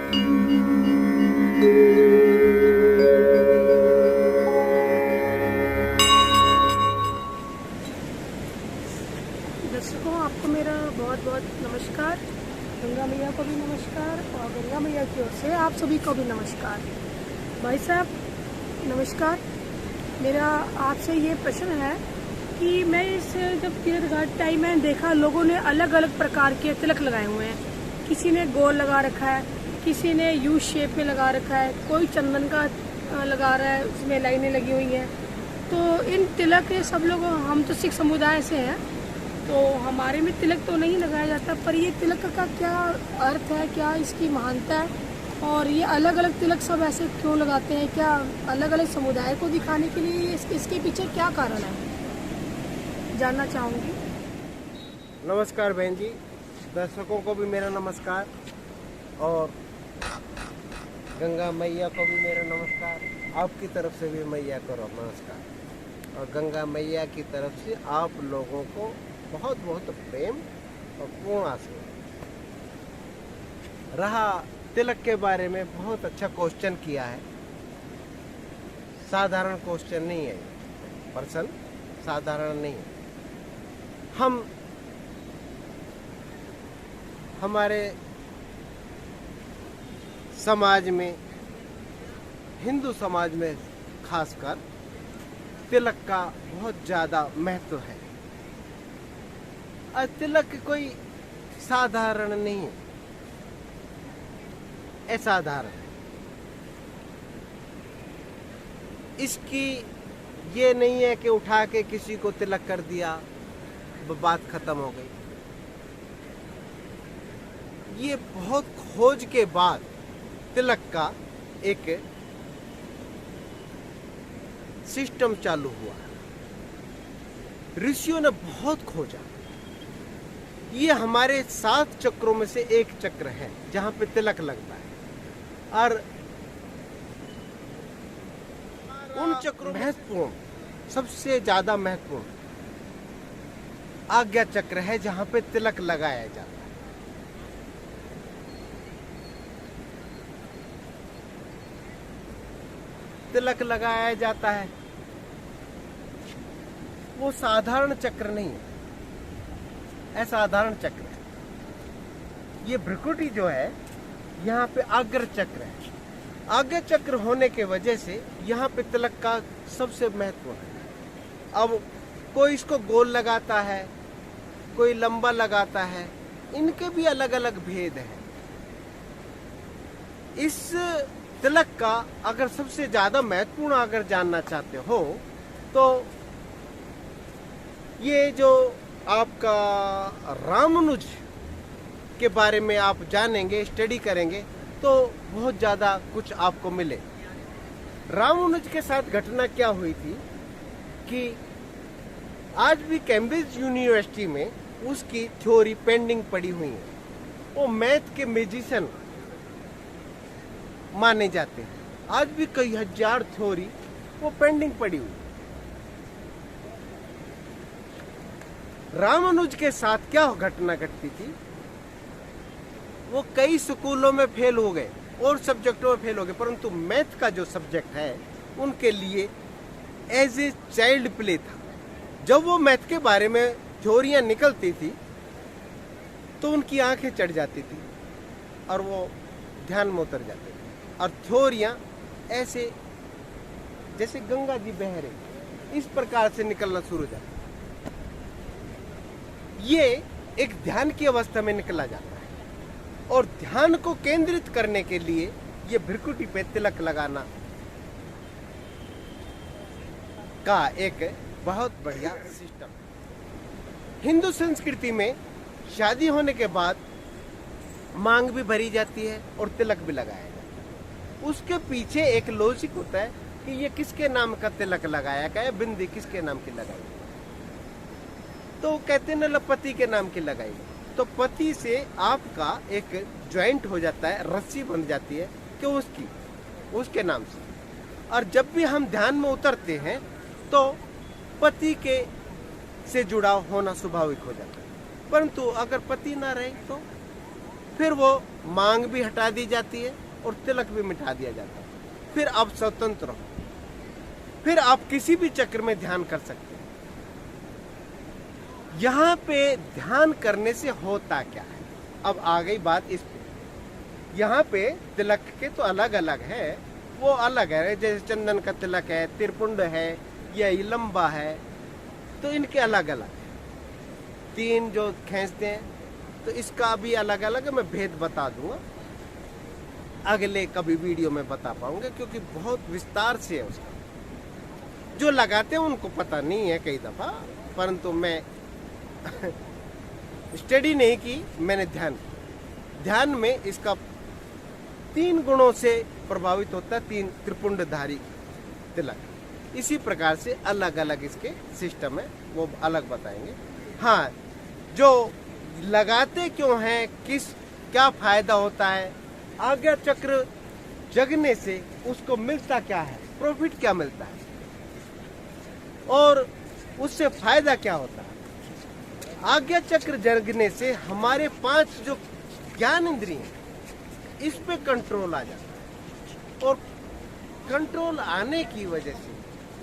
दर्शकों, आपको मेरा बहुत बहुत नमस्कार। गंगा मैया को भी नमस्कार और गंगा मैया की ओर से आप सभी को भी नमस्कार। भाई साहब नमस्कार। मेरा आपसे ये प्रश्न है कि मैं इस जब तीर्थ घाट टाइम में देखा लोगों ने अलग अलग प्रकार के तिलक लगाए हुए हैं। किसी ने गोल लगा रखा है, किसी ने यू शेप में लगा रखा है, कोई चंदन का लगा रहा है, उसमें लाइनें लगी हुई हैं। तो इन तिलक सब लोग, हम तो सिख समुदाय से हैं तो हमारे में तिलक तो नहीं लगाया जाता, पर ये तिलक का क्या अर्थ है, क्या इसकी महानता है और ये अलग अलग तिलक सब ऐसे क्यों लगाते हैं? क्या अलग अलग समुदाय को दिखाने के लिए इसके पीछे क्या कारण है, जानना चाहूँगी। नमस्कार बहन जी, दर्शकों को भी मेरा नमस्कार और गंगा मैया को भी मेरा नमस्कार। आपकी तरफ से भी मैया को नमस्कार और गंगा मैया की तरफ से आप लोगों को बहुत बहुत प्रेम और पूर्ण आशीर्वाद। रहा तिलक के बारे में, बहुत अच्छा क्वेश्चन किया है। साधारण क्वेश्चन नहीं है, प्रश्न साधारण नहीं है। हम हमारे समाज में, हिंदू समाज में खासकर तिलक का बहुत ज़्यादा महत्व है। और तिलक कोई साधारण नहीं है, असाधारण। इसकी ये नहीं है कि उठा के किसी को तिलक कर दिया, बात खत्म हो गई। ये बहुत खोज के बाद तिलक का एक सिस्टम चालू हुआ। ऋषियों ने बहुत खोजा। ये हमारे 7 चक्रों में से एक चक्र है जहां पे तिलक लगता है और उन चक्रों महत्वपूर्ण, सबसे ज्यादा महत्वपूर्ण आज्ञा चक्र है जहां पे तिलक लगाया जाता है। तिलक लगाया जाता है, वो साधारण चक्र नहीं है, असाधारण चक्र है। ये भ्रुकुटी जो है यहाँ पे अग्र चक्र है। अग्र चक्र होने के वजह से यहाँ पे तिलक का सबसे महत्व है। अब कोई इसको गोल लगाता है, कोई लंबा लगाता है, इनके भी अलग अलग भेद हैं। इस तिलक का अगर सबसे ज्यादा महत्वपूर्ण अगर जानना चाहते हो तो ये जो आपका रामानुज के बारे में आप जानेंगे, स्टडी करेंगे तो बहुत ज्यादा कुछ आपको मिले। रामानुज के साथ घटना क्या हुई थी कि आज भी कैम्ब्रिज यूनिवर्सिटी में उसकी थ्योरी पेंडिंग पड़ी हुई है। वो मैथ के म्यूजिशियन माने जाते हैं। आज भी कई हजार थ्योरी वो पेंडिंग पड़ी हुई। रामानुज के साथ क्या घटना घटती थी, वो कई स्कूलों में फेल हो गए और सब्जेक्टों में फेल हो गए, परंतु मैथ का जो सब्जेक्ट है उनके लिए एज ए चाइल्ड प्ले था। जब वो मैथ के बारे में थ्योरियां निकलती थी तो उनकी आंखें चढ़ जाती थी और वो ध्यान में उतर जाते थे और थ्योरियां ऐसे जैसे गंगा जी बह रही इस प्रकार से निकलना शुरू हो जाता। ये एक ध्यान की अवस्था में निकला जाता है और ध्यान को केंद्रित करने के लिए ये भ्रुकुटी पे तिलक लगाना का एक बहुत बढ़िया सिस्टम। हिंदू संस्कृति में शादी होने के बाद मांग भी भरी जाती है और तिलक भी लगाया जाता है। उसके पीछे एक लॉजिक होता है कि ये किसके नाम का तिलक लगाया गया, बिंदी किसके नाम की लगाई, तो कहते हैं ना पति के नाम की लगाई। तो पति से आपका एक ज्वाइंट हो जाता है, रस्सी बन जाती है कि उसके नाम से। और जब भी हम ध्यान में उतरते हैं तो पति के से जुड़ाव होना स्वाभाविक हो जाता है। परंतु अगर पति ना रहे तो फिर वो मांग भी हटा दी जाती है और तिलक भी मिटा दिया जाता है। फिर आप स्वतंत्र हो, फिर आप किसी भी चक्र में ध्यान कर सकते हैं। यहाँ पे ध्यान करने से होता क्या है, अब आ गई बात इस पे। यहाँ पे तिलक के तो अलग अलग है, वो अलग है, जैसे चंदन का तिलक है, त्रिपुंड है या लंबा है, तो इनके अलग अलग है। 3 जो खींचते हैं तो इसका भी अलग अलग है, मैं भेद बता दूंगा अगले कभी वीडियो में बता पाऊंगा, क्योंकि बहुत विस्तार से है उसका। जो लगाते हैं उनको पता नहीं है कई दफा, परंतु मैं स्टडी नहीं की, मैंने ध्यान में इसका 3 गुणों से प्रभावित होता है, 3 त्रिपुंडधारी तिलक। इसी प्रकार से अलग अलग इसके सिस्टम है, वो अलग बताएंगे। हाँ, जो लगाते क्यों हैं, क्या फायदा होता है, आज्ञा चक्र जगने से उसको मिलता क्या है, प्रॉफिट क्या मिलता है और उससे फायदा क्या होता है। आज्ञा चक्र जगने से हमारे 5 जो ज्ञान इंद्रिय हैं, इस पे कंट्रोल आ जाता है, और कंट्रोल आने की वजह से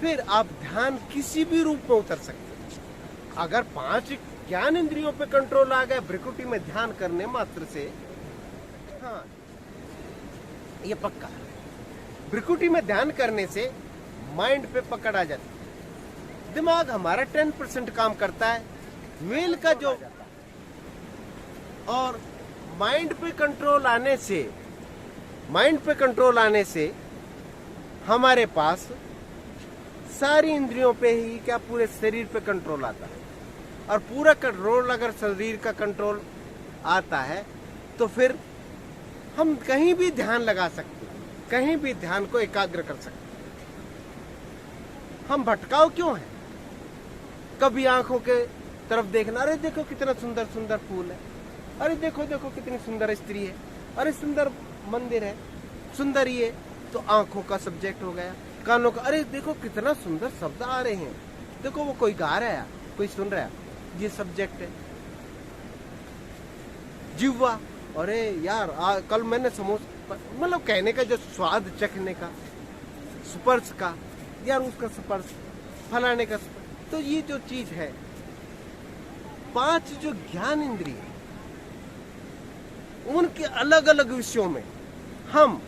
फिर आप ध्यान किसी भी रूप में उतर सकते हैं। अगर 5 ज्ञान इंद्रियों पे कंट्रोल आ गया भ्रिकुटी में ध्यान करने मात्र से, हाँ ये पक्का है। भ्रिकुटी में ध्यान करने से माइंड पे पकड़ आ जाती है, दिमाग हमारा 10% काम करता है, मेल का जो, और माइंड पे कंट्रोल आने से हमारे पास सारी इंद्रियों पे ही क्या, पूरे शरीर पे कंट्रोल आता है। और पूरा कंट्रोल अगर शरीर का कंट्रोल आता है तो फिर हम कहीं भी ध्यान लगा सकते हैं, कहीं भी ध्यान को एकाग्र कर सकते हैं। हम भटकाव क्यों है, कभी आंखों के तरफ देखना, अरे देखो कितना सुंदर सुंदर फूल है, अरे देखो देखो कितनी सुंदर स्त्री है, अरे सुंदर मंदिर है, सुंदर ये, तो आंखों का सब्जेक्ट हो गया। कानों का, अरे देखो कितना सुंदर शब्द आ रहे हैं, देखो वो कोई गा रहा है, कोई सुन रहा है, ये सब्जेक्ट है। जिह्वा, अरे यार कल मैंने समोसा, मतलब कहने का जो स्वाद चखने का, स्पर्श का, यार उसका स्पर्श, फलाने का स्पर्श, तो ये जो चीज है 5 जो ज्ञान इंद्रिय, उनके अलग अलग विषयों में हम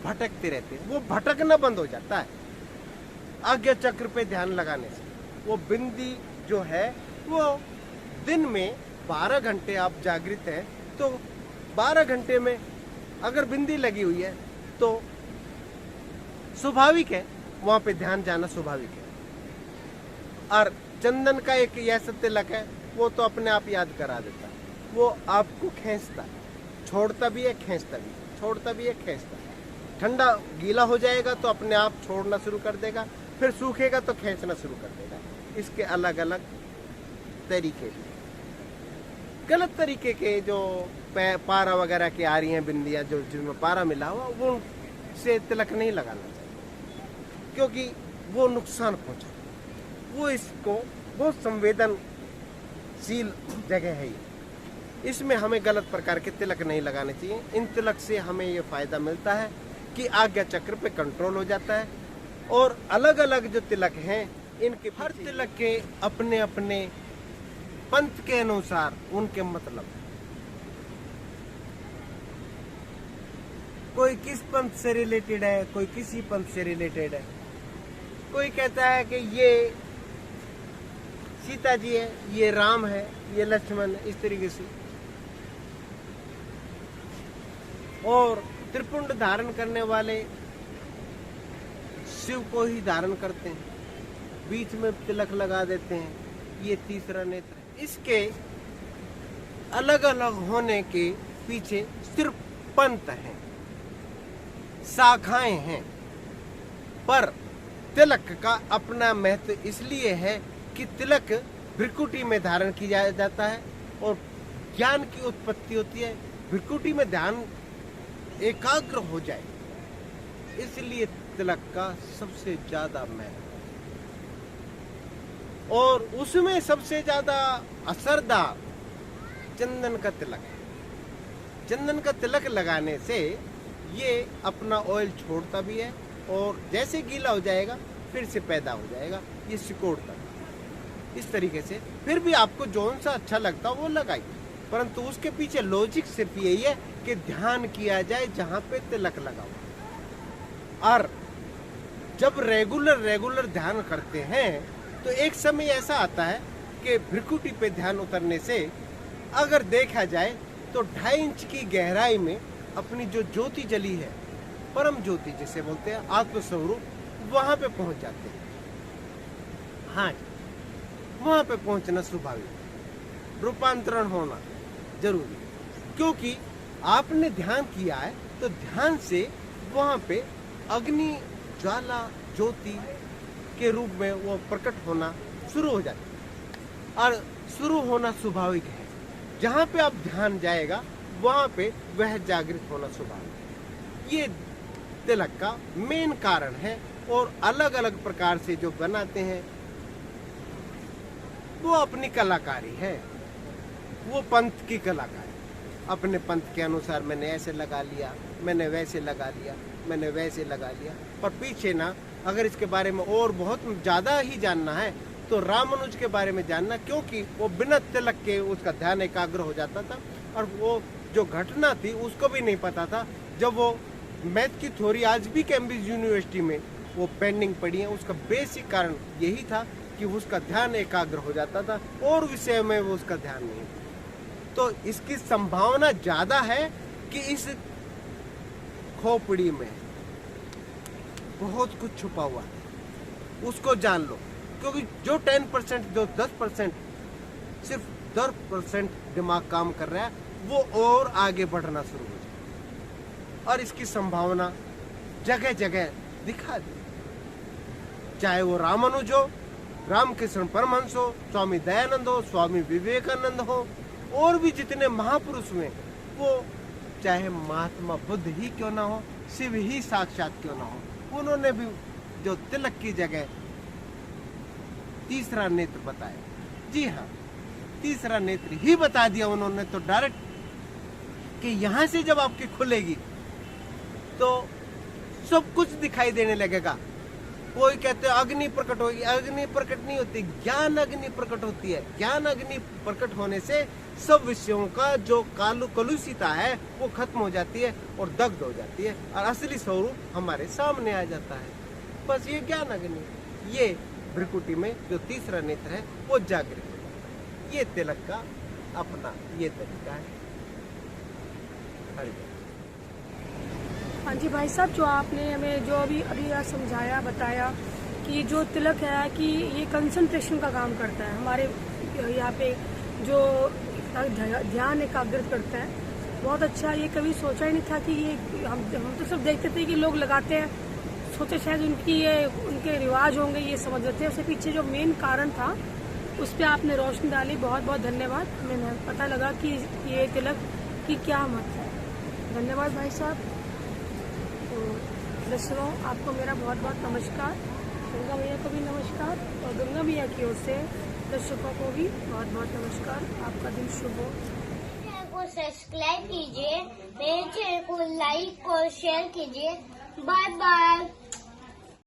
भटकते रहते हैं, वो भटकना बंद हो जाता है आज्ञा चक्र पे ध्यान लगाने से। वो बिंदी जो है, वो दिन में 12 घंटे आप जागृत हैं, तो 12 घंटे में अगर बिंदी लगी हुई है तो स्वाभाविक है वहां पे ध्यान जाना, स्वाभाविक है। और चंदन का एक ऐसा तिलक है, वो तो अपने आप याद करा देता है, वो आपको खींचता है, छोड़ता भी है, खींचता भी, छोड़ता भी है, खींचता है। ठंडा गीला हो जाएगा तो अपने आप छोड़ना शुरू कर देगा, फिर सूखेगा तो खींचना शुरू कर देगा। इसके अलग अलग तरीके, गलत तरीके के जो पारा वगैरह की आ रही हैं बिंदियां, जो जिसमें पारा मिला हुआ, वो से तिलक नहीं लगाना चाहिए, क्योंकि वो नुकसान पहुंचा, वो इसको बहुत संवेदनशील जगह है ये, इसमें हमें गलत प्रकार के तिलक नहीं लगाने चाहिए। इन तिलक से हमें ये फायदा मिलता है कि आज्ञा चक्र पे कंट्रोल हो जाता है। और अलग अलग जो तिलक हैं, इनके हर तिलक के अपने अपने पंथ के अनुसार उनके मतलब, कोई किस पंथ से रिलेटेड है, कोई किसी पंथ से रिलेटेड है। कोई कहता है कि ये सीता जी है, ये राम है, ये लक्ष्मण है, इस तरीके से। और त्रिपुंड धारण करने वाले शिव को ही धारण करते हैं, बीच में तिलक लगा देते हैं, ये तीसरा नेत्र है। इसके अलग अलग होने के पीछे सिर्फ पंथ हैं, शाखाएं हैं, पर तिलक का अपना महत्व इसलिए है कि तिलक भ्रिकुटी में धारण किया जाता है और ज्ञान की उत्पत्ति होती है। भ्रिकुटी में ध्यान एकाग्र हो जाए, इसलिए तिलक का सबसे ज्यादा महत्व, और उसमें सबसे ज्यादा असरदार चंदन का तिलक है। चंदन का तिलक लगाने से ये अपना ऑयल छोड़ता भी है और जैसे गीला हो जाएगा फिर से पैदा हो जाएगा, ये सिकोड़ता है। इस तरीके से फिर भी आपको जौन सा अच्छा लगता हो वो लगाइए, परंतु उसके पीछे लॉजिक सिर्फ यही है कि ध्यान किया जाए जहां पे तिलक लगा हुआ। और जब रेगुलर ध्यान करते हैं तो एक समय ऐसा आता है कि भ्रिकुटी पे ध्यान उतरने से अगर देखा जाए तो 2.5 इंच की गहराई में अपनी जो ज्योति जली है, परम ज्योति जिसे बोलते हैं, आत्मस्वरूप, वहां पे पहुंच जाते हैं। हाँ, वहां पे पहुंचना स्वाभाविक, रूपांतरण होना जरूरी, क्योंकि आपने ध्यान किया है तो ध्यान से वहां पे अग्नि ज्वाला ज्योति के रूप में वो प्रकट होना शुरू हो जाती है। और शुरू होना स्वाभाविक है, जहां पे आप ध्यान जाएगा वहां पे वह जागृत होना स्वाभाविक। ये तिलक का मेन कारण है। और अलग अलग प्रकार से जो बनाते हैं वो अपनी कलाकारी है, वो पंथ की कलाकारी। अपने पंथ के अनुसार मैंने ऐसे लगा लिया, मैंने वैसे लगा लिया, मैंने वैसे लगा लिया। पर पीछे ना, अगर इसके बारे में और बहुत ज्यादा ही जानना है तो रामानुज के बारे में जानना, क्योंकि वो बिना तिलक के उसका ध्यान एकाग्र हो जाता था। और वो जो घटना थी उसको भी नहीं पता था। जब वो मैथ की थ्योरी आज भी कैम्ब्रिज यूनिवर्सिटी में वो पेंडिंग पड़ी है, उसका बेसिक कारण यही था कि उसका ध्यान एकाग्र हो जाता था और विषय में वो उसका ध्यान नहीं। तो इसकी संभावना ज्यादा है कि इस खोपड़ी में बहुत कुछ छुपा हुआ है, उसको जान लो। क्योंकि जो 10%, जो 10%, सिर्फ 10% दिमाग काम कर रहा है, वो और आगे बढ़ना शुरू हो जाए। और इसकी संभावना जगह जगह दिखा दी, चाहे वो रामानुज हो, रामकृष्ण परमहंस हो, स्वामी दयानंद हो, स्वामी विवेकानंद हो, और भी जितने महापुरुष हुए, वो चाहे महात्मा बुद्ध ही क्यों ना हो, शिव ही साक्षात क्यों ना हो, उन्होंने भी जो तिलक की जगह तीसरा नेत्र बताया। जी हाँ, तीसरा नेत्र ही बता दिया उन्होंने तो डायरेक्ट, कि यहां से जब आपकी खुलेगी तो सब कुछ दिखाई देने लगेगा। कोई कहते हैं अग्नि प्रकट होगी, अग्नि प्रकट नहीं होती, ज्ञान अग्नि प्रकट होती है। ज्ञान अग्नि प्रकट होने से सब विषयों का जो कलुषिता है वो खत्म हो जाती है और दग्ध हो जाती है और असली स्वरूप हमारे सामने आ जाता है। बस ये ज्ञान अग्नि, ये भ्रिकुटी में जो तीसरा नेत्र है वो जागृत है। ये तिलक का अपना ये तरीका है। हाँ जी भाई साहब, जो आपने हमें जो अभी समझाया, बताया कि जो तिलक है कि ये कंसंट्रेशन का काम करता है, हमारे यहाँ पे जो ध्यान एकाग्रत करता है, बहुत अच्छा। ये कभी सोचा ही नहीं था कि ये हम तो सब देखते थे कि लोग लगाते हैं, सोचे शायद उनके रिवाज होंगे, ये समझ रहे थे। उसके पीछे जो मेन कारण था उस पर आपने रोशनी डाली, बहुत बहुत धन्यवाद। हमें पता लगा कि ये तिलक की क्या महत्व है। धन्यवाद भाई साहब। तो दर्शकों, आपको मेरा बहुत बहुत नमस्कार, गंगा मैया को भी नमस्कार, और गंगा मैया की ओर से दर्शकों को भी बहुत बहुत नमस्कार। आपका दिन शुभ हो। चैनल को सब्सक्राइब कीजिए, मेरे चैनल को लाइक और शेयर कीजिए। Bye bye.